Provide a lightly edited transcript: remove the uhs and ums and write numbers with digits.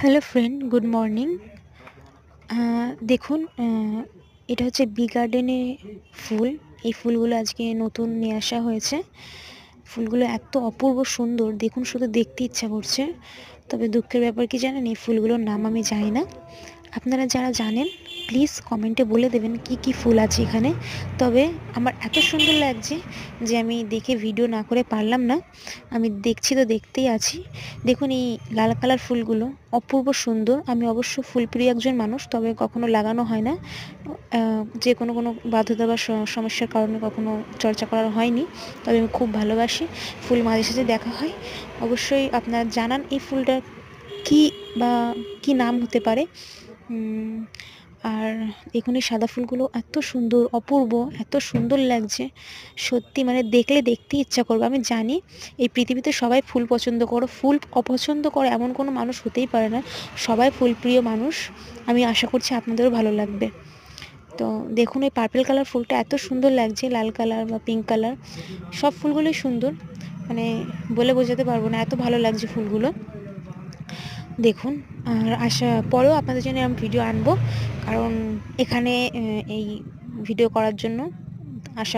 Hello friend, good morning. দেখুন, এটা হচ্ছে বি গার্ডেনে ফুল। এই ফুলগুলো আজকে নতুন নিয়ে আসা হয়েছে। ফুলগুলো এত অপূর্ব সুন্দর, দেখুন শুধু দেখতে ইচ্ছা করছে। তবে দুঃখের ব্যাপার কি জানেন, এই ফুলগুলোর নাম আমি জানি না। আপনারা যারা জানেন প্লিজ কমেন্টে বলে দেবেন কি কি ফুল আছে এখানে। তবে আমার এত সুন্দর লাগছে যে আমি দেখে ভিডিও না করে পারলাম না। আমি দেখছি তো দেখতেই আছি। দেখুন এই লাল কালার ফুলগুলো অপূর্ব সুন্দর। আমি অবশ্য ফুলপ্রিয় একজন মানুষ, তবে কখনো লাগানো হয় না। যে কোনো বাধ্যতা বা সমস্যার কারণে কখনো চর্চা করা হয়নি। তবে আমি খুব ভালোবাসি ফুল, মাঝে সাঝে দেখা হয়। অবশ্যই আপনারা জানান এই ফুলটা কি বা কি নাম হতে পারে। আর দেখুন এই সাদা ফুলগুলো এত সুন্দর, অপূর্ব, এত সুন্দর লাগছে সত্যি, মানে দেখলে দেখতেই ইচ্ছা করবে। আমি জানি এই পৃথিবীতে সবাই ফুল পছন্দ করো, ফুল অপছন্দ করে এমন কোনো মানুষ হতেই পারে না। সবাই ফুলপ্রিয় মানুষ। আমি আশা করছি আপনাদেরও ভালো লাগবে। তো দেখুন এই পার্পল কালার ফুলটা এত সুন্দর লাগছে, লাল কালার বা পিঙ্ক কালার, সব ফুলগুলোই সুন্দর। মানে বলে বোঝাতে পারবো না, এত ভালো লাগছে ফুলগুলো। দেখুন, আর আশা পরেও আপনাদের জন্য আমি ভিডিও আনবো, কারণ এখানে এই ভিডিও করার জন্য আশা